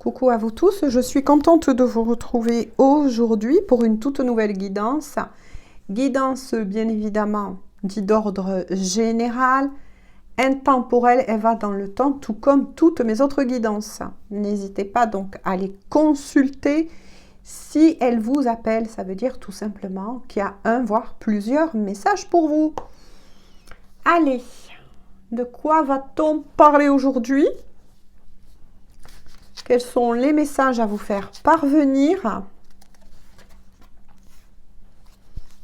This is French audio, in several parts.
Coucou à vous tous, je suis contente de vous retrouver aujourd'hui pour une toute nouvelle guidance. Guidance bien évidemment dite d'ordre général, intemporelle, elle va dans le temps tout comme toutes mes autres guidances. N'hésitez pas donc à les consulter si elles vous appellent, ça veut dire tout simplement qu'il y a un voire plusieurs messages pour vous. Allez, de quoi va-t-on parler aujourd'hui ? Quels sont les messages à vous faire parvenir?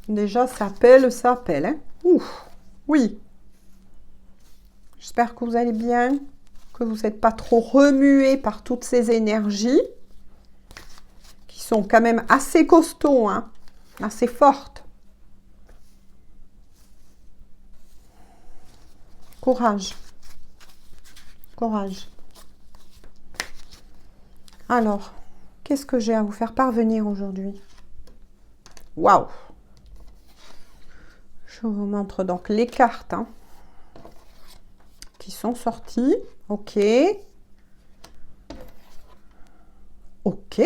Déjà, ça appelle, hein? Ouf, oui. J'espère que vous allez bien, que vous n'êtes pas trop remué par toutes ces énergies qui sont quand même assez costauds, hein, assez fortes. Courage. Courage. Alors, qu'est-ce que j'ai à vous faire parvenir aujourd'hui? Waouh! Je vous montre donc les cartes qui sont sorties. Ok. Ok.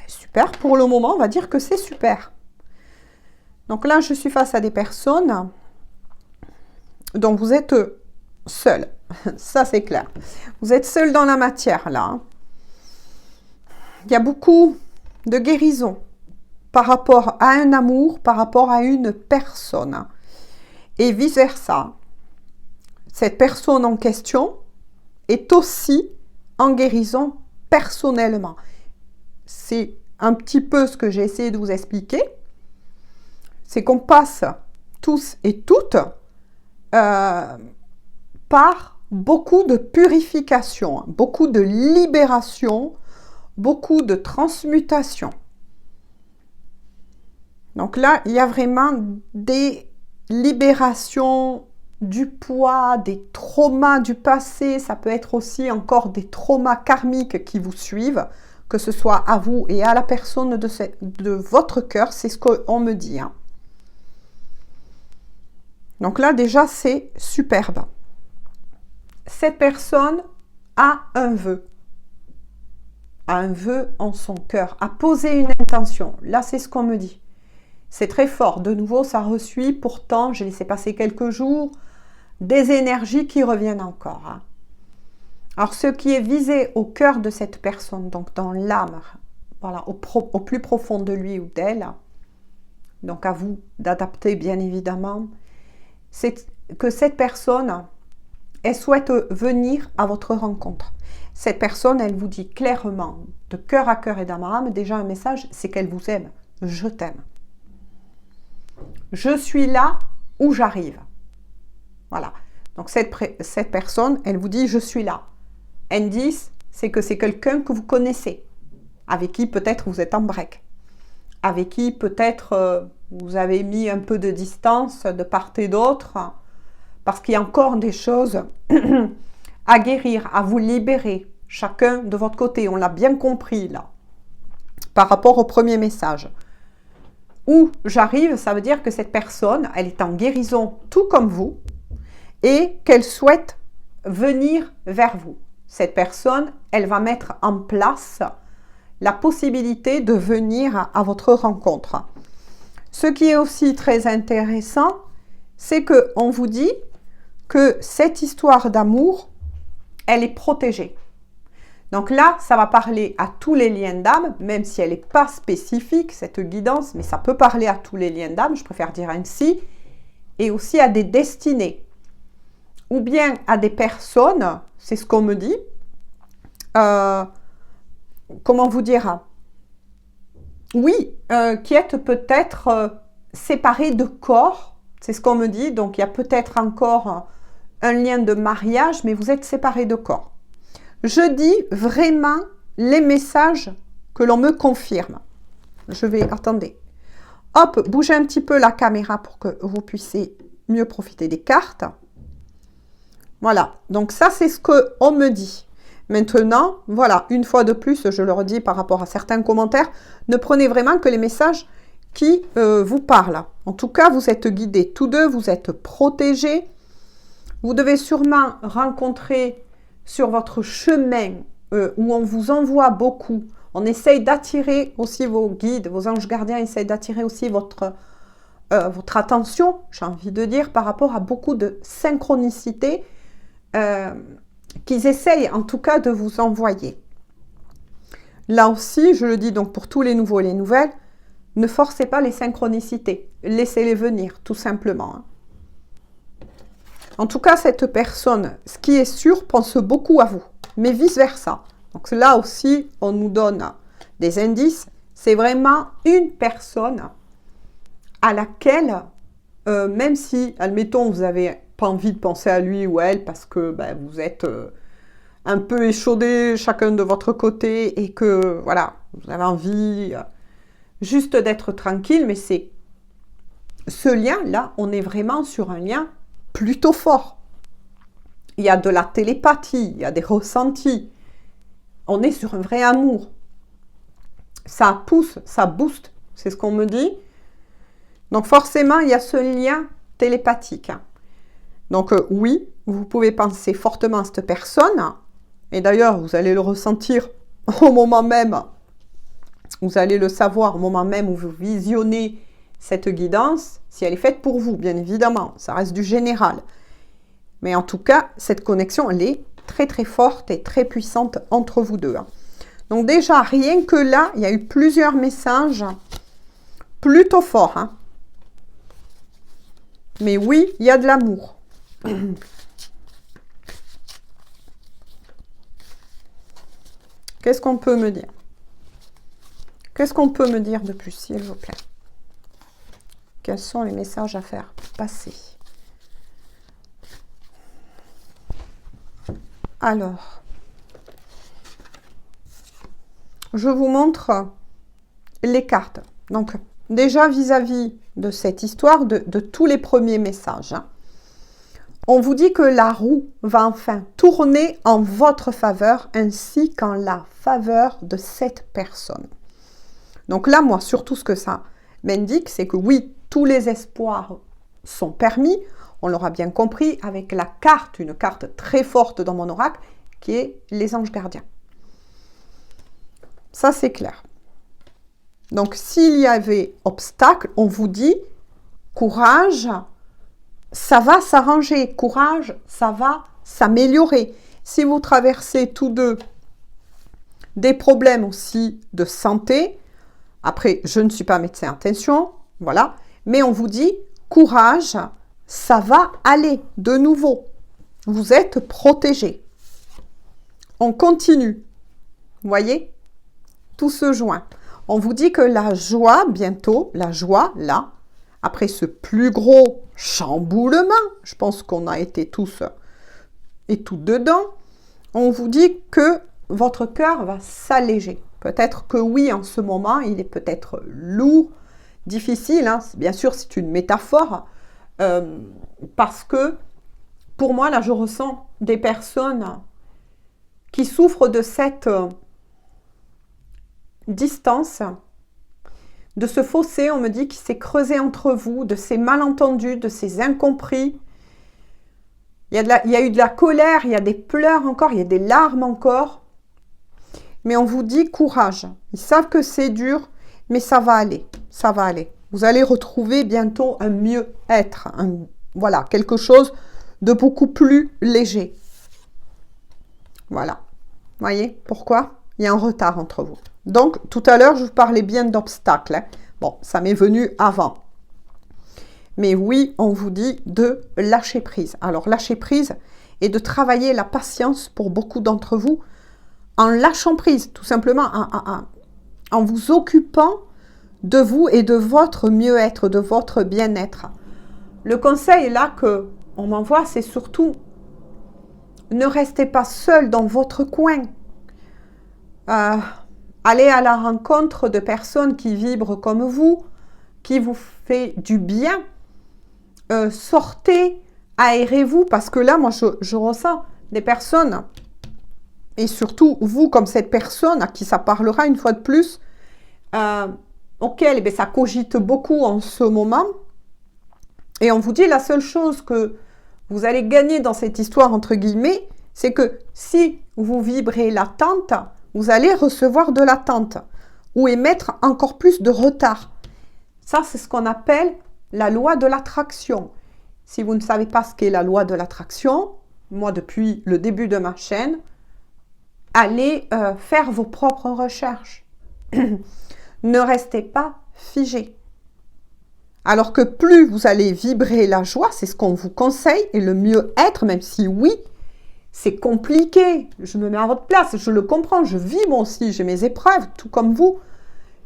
Super. Pour le moment, on va dire que c'est super. Donc là, je suis face à des personnes dont vous êtes seul. Ça, c'est clair. Vous êtes seul dans la matière, là. Il y a beaucoup de guérison par rapport à un amour, par rapport à une personne. Et vice-versa. Cette personne en question est aussi en guérison personnellement. C'est un petit peu ce que j'ai essayé de vous expliquer. C'est qu'on passe tous et toutes par beaucoup de purification, beaucoup de libération, beaucoup de transmutation. Donc là, il y a vraiment des libérations du poids, des traumas du passé. Ça peut être aussi encore des traumas karmiques qui vous suivent, que ce soit à vous et à la personne de votre cœur. C'est ce qu'on me dit. Donc là, déjà, c'est superbe. Cette personne a un vœu en son cœur, a posé une intention. Là, c'est ce qu'on me dit. C'est très fort. De nouveau, ça resuit. Pourtant, j'ai laissé passer quelques jours, des énergies qui reviennent encore. Alors, ce qui est visé au cœur de cette personne, donc dans l'âme, voilà, au plus profond de lui ou d'elle, donc à vous d'adapter bien évidemment, c'est que cette personne, elle souhaite venir à votre rencontre. Cette personne, elle vous dit clairement, de cœur à cœur et d'âme à âme, déjà un message, c'est qu'elle vous aime. Je t'aime. Je suis là où j'arrive. Voilà. Donc cette personne, elle vous dit, je suis là. Indice, c'est que c'est quelqu'un que vous connaissez, avec qui peut-être vous êtes en break, avec qui peut-être vous avez mis un peu de distance de part et d'autre, parce qu'il y a encore des choses à guérir, à vous libérer, chacun de votre côté. On l'a bien compris là, par rapport au premier message. Où j'arrive, ça veut dire que cette personne, elle est en guérison tout comme vous et qu'elle souhaite venir vers vous. Cette personne, elle va mettre en place la possibilité de venir à votre rencontre. Ce qui est aussi très intéressant, c'est qu'on vous dit que cette histoire d'amour, elle est protégée. Donc là, ça va parler à tous les liens d'âme, même si elle n'est pas spécifique, cette guidance, mais ça peut parler à tous les liens d'âme, je préfère dire ainsi, et aussi à des destinées, ou bien à des personnes, c'est ce qu'on me dit, comment vous dire, oui, qui êtes peut-être séparés de corps, c'est ce qu'on me dit, donc il y a peut-être encore un lien de mariage, mais vous êtes séparés de corps. Je dis vraiment les messages que l'on me confirme. Je vais, attendez, hop, bougez un petit peu la caméra pour que vous puissiez mieux profiter des cartes. Voilà, donc ça c'est ce qu'on me dit. Maintenant, voilà, une fois de plus, je le redis par rapport à certains commentaires, ne prenez vraiment que les messages qui vous parlent. En tout cas, vous êtes guidés tous deux, vous êtes protégés. Vous devez sûrement rencontrer sur votre chemin où on vous envoie beaucoup, on essaye d'attirer aussi vos guides, vos anges gardiens essayent d'attirer aussi votre attention, j'ai envie de dire, par rapport à beaucoup de synchronicité qu'ils essayent en tout cas de vous envoyer. Là aussi, je le dis donc pour tous les nouveaux et les nouvelles, ne forcez pas les synchronicités, laissez-les venir tout simplement. Hein. En tout cas, cette personne, ce qui est sûr, pense beaucoup à vous, mais vice-versa. Donc là aussi, on nous donne des indices. C'est vraiment une personne à laquelle, même si, admettons, vous n'avez pas envie de penser à lui ou à elle parce que vous êtes un peu échaudés chacun de votre côté et que, voilà, vous avez envie juste d'être tranquille, mais c'est ce lien-là, on est vraiment sur un lien plutôt fort. Il y a de la télépathie, il y a des ressentis. On est sur un vrai amour. Ça pousse, ça booste, c'est ce qu'on me dit. Donc forcément, il y a ce lien télépathique. Donc oui, vous pouvez penser fortement à cette personne. Et d'ailleurs, vous allez le ressentir au moment même. Vous allez le savoir au moment même où vous visionnez cette guidance, si elle est faite pour vous, bien évidemment. Ça reste du général. Mais en tout cas, cette connexion, elle est très très forte et très puissante entre vous deux. Donc déjà, rien que là, il y a eu plusieurs messages plutôt forts. Hein. Mais oui, il y a de l'amour. Qu'est-ce qu'on peut me dire? Qu'est-ce qu'on peut me dire de plus, s'il vous plaît? Quels sont les messages à faire passer? Alors, je vous montre les cartes. Donc, déjà vis-à-vis de cette histoire, de tous les premiers messages, hein, on vous dit que la roue va enfin tourner en votre faveur ainsi qu'en la faveur de cette personne. Donc là, moi, surtout ce que ça m'indique, c'est que oui, tous les espoirs sont permis. On l'aura bien compris avec la carte, une carte très forte dans mon oracle, qui est les anges gardiens. Ça, c'est clair. Donc, s'il y avait obstacle, on vous dit, courage, ça va s'arranger. Courage, ça va s'améliorer. Si vous traversez tous deux des problèmes aussi de santé, après, je ne suis pas médecin, attention, voilà, mais on vous dit, courage, ça va aller de nouveau. Vous êtes protégé. On continue. Vous voyez? Tout se joint. On vous dit que la joie, bientôt, la joie, là, après ce plus gros chamboulement, je pense qu'on a été tous et tout dedans, on vous dit que votre cœur va s'alléger. Peut-être que oui, en ce moment, il est peut-être lourd, difficile. Hein. Bien sûr, c'est une métaphore. Parce que, pour moi, là, je ressens des personnes qui souffrent de cette distance, de ce fossé, on me dit, qui s'est creusé entre vous, de ces malentendus, de ces incompris. Il y a eu de la colère, il y a des pleurs encore, il y a des larmes encore. Mais on vous dit courage. Ils savent que c'est dur, mais ça va aller. Ça va aller. Vous allez retrouver bientôt un mieux-être. Voilà, quelque chose de beaucoup plus léger. Voilà. Voyez pourquoi? Il y a un retard entre vous. Donc, tout à l'heure, je vous parlais bien d'obstacles. Hein. Bon, ça m'est venu avant. Mais oui, on vous dit de lâcher prise. Alors, lâcher prise et de travailler la patience pour beaucoup d'entre vous en lâchant prise, tout simplement, en vous occupant de vous et de votre mieux-être, de votre bien-être. Le conseil là qu'on m'envoie, c'est surtout ne restez pas seul dans votre coin. Allez à la rencontre de personnes qui vibrent comme vous, qui vous fait du bien. Sortez, aérez-vous, parce que là, moi, je ressens des personnes, et surtout vous, comme cette personne à qui ça parlera une fois de plus, auquel ça cogite beaucoup en ce moment. Et on vous dit la seule chose que vous allez gagner dans cette histoire, entre guillemets, C'est que si vous vibrez l'attente, vous allez recevoir de l'attente ou émettre encore plus de retard. Ça, c'est ce qu'on appelle la loi de l'attraction. Si vous ne savez pas ce qu'est la loi de l'attraction, moi, depuis le début de ma chaîne, allez faire vos propres recherches. Ne restez pas figé. Alors que plus vous allez vibrer la joie, c'est ce qu'on vous conseille, et le mieux être, même si oui, c'est compliqué. Je me mets à votre place, je le comprends, je vis moi aussi, j'ai mes épreuves, tout comme vous.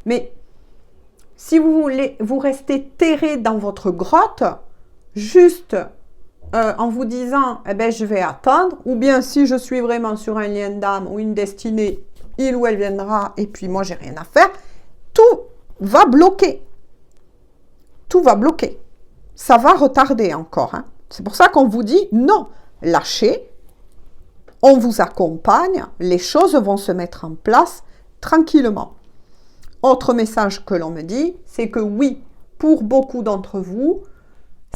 Mais si vous voulez, vous restez terré dans votre grotte, juste en vous disant, eh ben, je vais attendre, ou bien si je suis vraiment sur un lien d'âme ou une destinée, il ou elle viendra, et puis moi, j'ai rien à faire, tout va bloquer. Tout va bloquer. Ça va retarder encore. Hein. C'est pour ça qu'on vous dit, non, lâchez, on vous accompagne, les choses vont se mettre en place tranquillement. Autre message que l'on me dit, c'est que oui, pour beaucoup d'entre vous,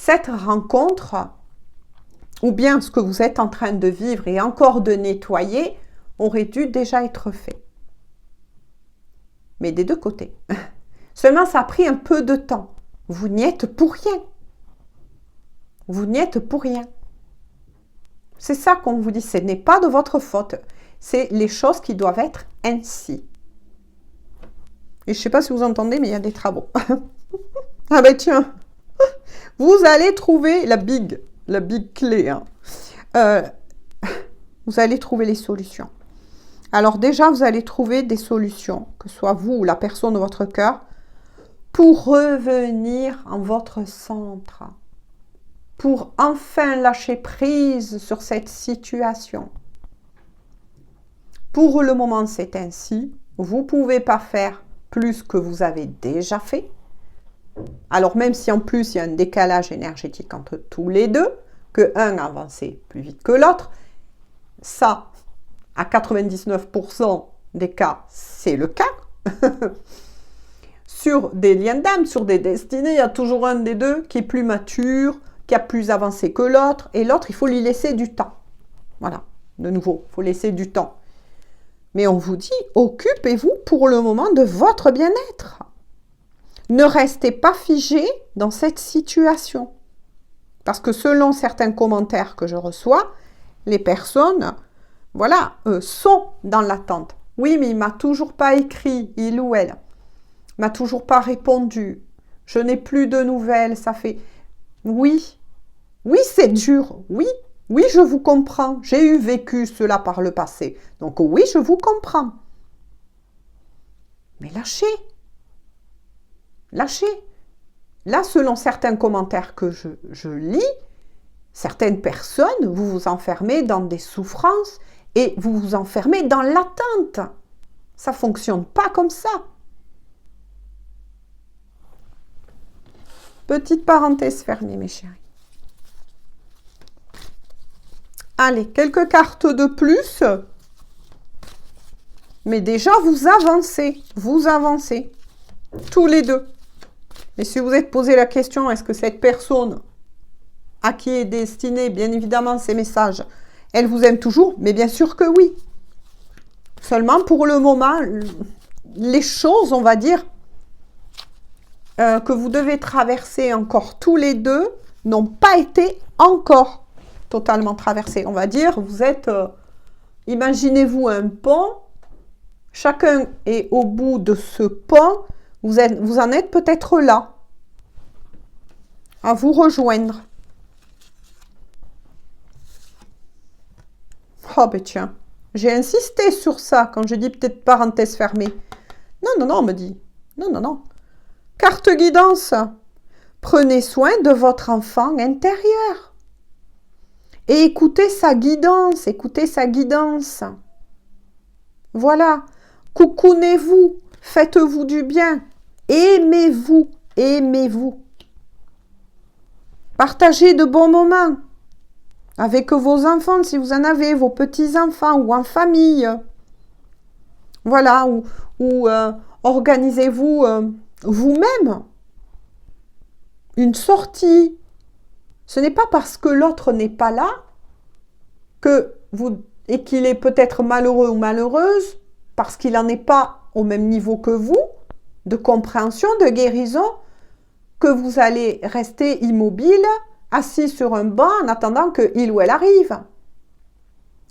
cette rencontre, ou bien ce que vous êtes en train de vivre et encore de nettoyer, aurait dû déjà être fait. Mais des deux côtés. Seulement, ça a pris un peu de temps. Vous n'y êtes pour rien. Vous n'y êtes pour rien. C'est ça qu'on vous dit, ce n'est pas de votre faute. C'est les choses qui doivent être ainsi. Et je ne sais pas si vous entendez, mais il y a des travaux. Ah ben tiens, vous allez trouver la big clé. Hein. Vous allez trouver les solutions. Alors déjà, vous allez trouver des solutions, que ce soit vous ou la personne de votre cœur, pour revenir en votre centre, pour enfin lâcher prise sur cette situation. Pour le moment, c'est ainsi. Vous ne pouvez pas faire plus que vous avez déjà fait. Alors même si en plus il y a un décalage énergétique entre tous les deux, que un a avancé plus vite que l'autre, ça, à 99% des cas, c'est le cas. Sur des liens d'âme, sur des destinées, il y a toujours un des deux qui est plus mature, qui a plus avancé que l'autre, et l'autre, il faut lui laisser du temps. Voilà, de nouveau, il faut laisser du temps. Mais on vous dit, occupez-vous pour le moment de votre bien-être. Ne restez pas figé dans cette situation. Parce que selon certains commentaires que je reçois, les personnes, voilà, sont dans l'attente. Oui, mais il ne m'a toujours pas écrit, il ou elle. M'a toujours pas répondu. Je n'ai plus de nouvelles, ça fait... Oui, oui, c'est dur, oui, oui, je vous comprends. J'ai vécu cela par le passé. Donc oui, je vous comprends. Mais lâchez. Lâchez. Là, selon certains commentaires que je lis, certaines personnes, vous vous enfermez dans des souffrances et vous vous enfermez dans l'attente. Ça ne fonctionne pas comme ça. Petite parenthèse fermée, mes chéris. Allez, quelques cartes de plus. Mais déjà, vous avancez. Vous avancez. Tous les deux. Et si vous êtes posé la question, est-ce que cette personne à qui est destiné, bien évidemment, ces messages, elle vous aime toujours? Mais bien sûr que oui. Seulement, pour le moment, les choses, on va dire, que vous devez traverser encore tous les deux, n'ont pas été encore totalement traversées. On va dire, vous êtes, imaginez-vous un pont, chacun est au bout de ce pont, vous en êtes peut-être là, à vous rejoindre. Oh ben tiens, j'ai insisté sur ça quand je dis peut-être parenthèse fermée. Non, non, non, on me dit. Non, non, non. Carte guidance. Prenez soin de votre enfant intérieur. Et écoutez sa guidance, écoutez sa guidance. Voilà. Coucounez-vous, faites-vous du bien. Aimez-vous, aimez-vous. Partagez de bons moments avec vos enfants, si vous en avez, vos petits-enfants ou en famille. Voilà, ou organisez-vous vous-même une sortie. Ce n'est pas parce que l'autre n'est pas là que et qu'il est peut-être malheureux ou malheureuse, parce qu'il n'en est pas au même niveau que vous, de compréhension, de guérison, que vous allez rester immobile, assis sur un banc en attendant qu'il ou elle arrive.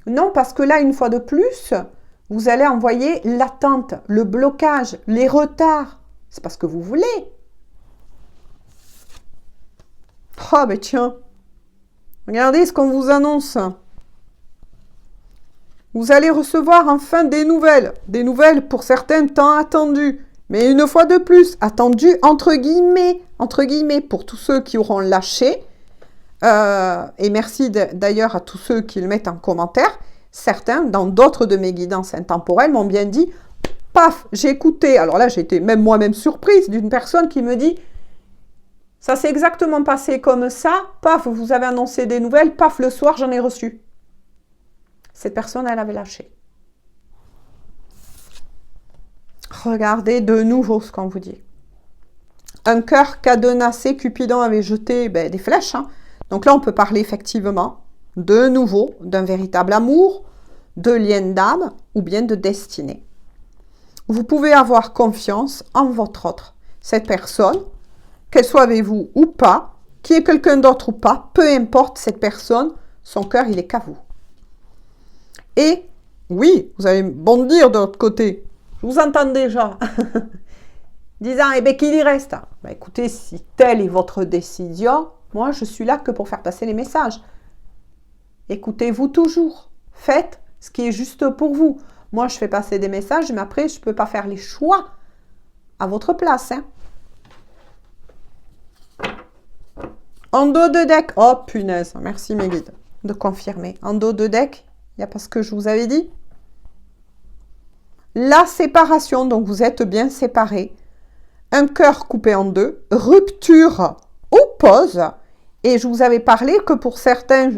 Non, parce que là, une fois de plus, vous allez envoyer l'attente, le blocage, les retards. C'est pas ce que vous voulez. Oh, ben tiens, regardez ce qu'on vous annonce. Vous allez recevoir enfin des nouvelles pour certains tant attendues, mais une fois de plus, attendues entre guillemets, pour tous ceux qui auront lâché, et merci d'ailleurs à tous ceux qui le mettent en commentaire. Certains, dans d'autres de mes guidances intemporelles, m'ont bien dit, paf, j'ai écouté, alors là j'ai été même moi-même surprise d'une personne qui me dit, ça s'est exactement passé comme ça, paf, vous avez annoncé des nouvelles, paf, le soir j'en ai reçu. Cette personne, elle avait lâché. Regardez de nouveau ce qu'on vous dit. Un cœur cadenassé, Cupidon avait jeté des flèches. Hein. Donc là, on peut parler effectivement, de nouveau, d'un véritable amour, de lien d'âme ou bien de destinée. Vous pouvez avoir confiance en votre autre. Cette personne, qu'elle soit avec vous ou pas, qu'il y ait quelqu'un d'autre ou pas, peu importe cette personne, son cœur, il est qu'à vous. Et oui, vous allez bondir de l'autre côté. Je vous entends déjà. Disant, eh bien, qu'il y reste. Ben, écoutez, si telle est votre décision, moi, je suis là que pour faire passer les messages. Écoutez-vous toujours. Faites ce qui est juste pour vous. Moi, je fais passer des messages, mais après, je ne peux pas faire les choix à votre place. Hein. En dos de deck. Oh, punaise. Merci, mes guides, de confirmer. En dos de deck, il n'y a pas ce que je vous avais dit. La séparation, donc vous êtes bien séparés. Un cœur coupé en deux. Rupture ou pause. Et je vous avais parlé que pour certains,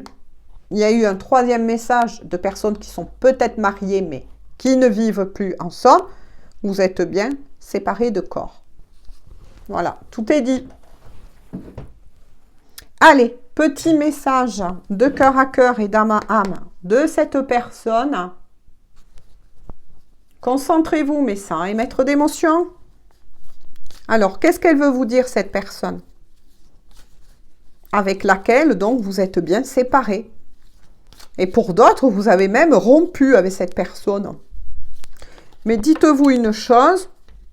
il y a eu un troisième message de personnes qui sont peut-être mariées, mais qui ne vivent plus ensemble. Vous êtes bien séparés de corps. Voilà, tout est dit. Allez, petit message de cœur à cœur et d'âme à âme de cette personne. Concentrez-vous, mais sans émettre d'émotion. Alors, qu'est-ce qu'elle veut vous dire, cette personne? Avec laquelle, donc, vous êtes bien séparés. Et pour d'autres, vous avez même rompu avec cette personne. Mais dites-vous une chose,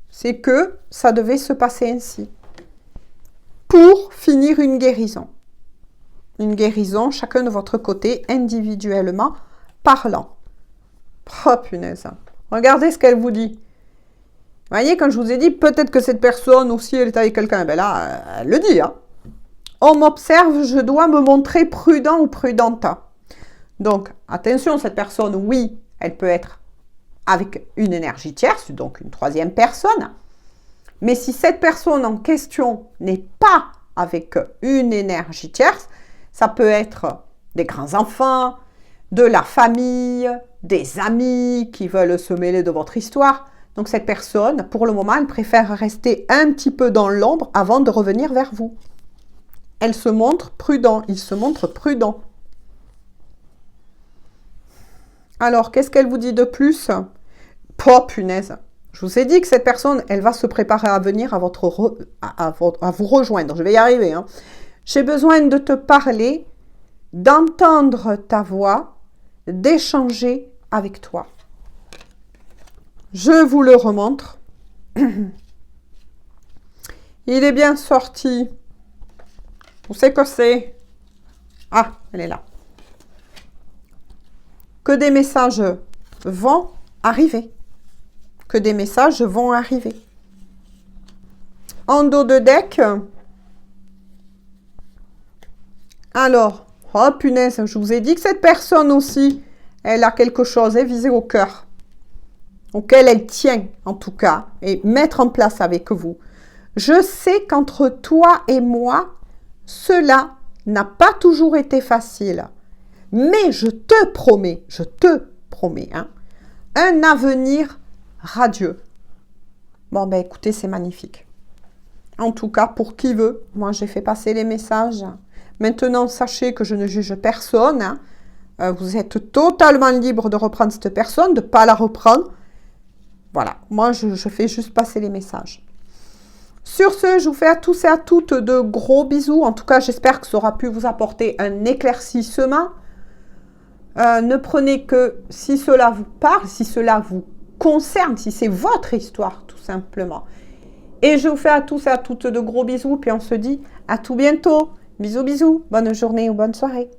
c'est que ça devait se passer ainsi. Pour finir une guérison. Une guérison, chacun de votre côté, individuellement parlant. Oh, punaise. Regardez ce qu'elle vous dit. Vous voyez, quand je vous ai dit, peut-être que cette personne aussi, elle est avec quelqu'un. Ben là, elle le dit. Hein. On m'observe, je dois me montrer prudent ou prudente. Donc, attention, cette personne, oui, elle peut être avec une énergie tierce, donc une troisième personne. Mais si cette personne en question n'est pas avec une énergie tierce, ça peut être des grands-enfants, de la famille, des amis qui veulent se mêler de votre histoire. Donc cette personne, pour le moment, elle préfère rester un petit peu dans l'ombre avant de revenir vers vous. Elle se montre prudent, il se montre prudent. Alors, qu'est-ce qu'elle vous dit de plus? Oh, punaise. Je vous ai dit que cette personne, elle va se préparer à venir à vous rejoindre. Je vais y arriver. Hein. J'ai besoin de te parler, d'entendre ta voix, d'échanger avec toi. Je vous le remontre. Il est bien sorti. Où c'est que c'est? Ah, elle est là. Que des messages vont arriver. Que des messages vont arriver. En dos de deck. Alors, oh punaise, je vous ai dit que cette personne aussi, elle a quelque chose, elle visée au cœur. Auquel elle tient, en tout cas, et mettre en place avec vous. Je sais qu'entre toi et moi, cela n'a pas toujours été facile. Mais je te promets, hein, un avenir radieux. Bon, ben écoutez, c'est magnifique. En tout cas, pour qui veut, moi j'ai fait passer les messages. Maintenant, sachez que je ne juge personne. Hein. Vous êtes totalement libre de reprendre cette personne, de ne pas la reprendre. Voilà, moi je fais juste passer les messages. Sur ce, je vous fais à tous et à toutes de gros bisous. En tout cas, j'espère que ça aura pu vous apporter un éclaircissement. Ne prenez que si cela vous parle, si cela vous concerne, si c'est votre histoire, tout simplement. Et je vous fais à tous et à toutes de gros bisous. Puis on se dit à tout bientôt. Bisous, bisous. Bonne journée ou bonne soirée.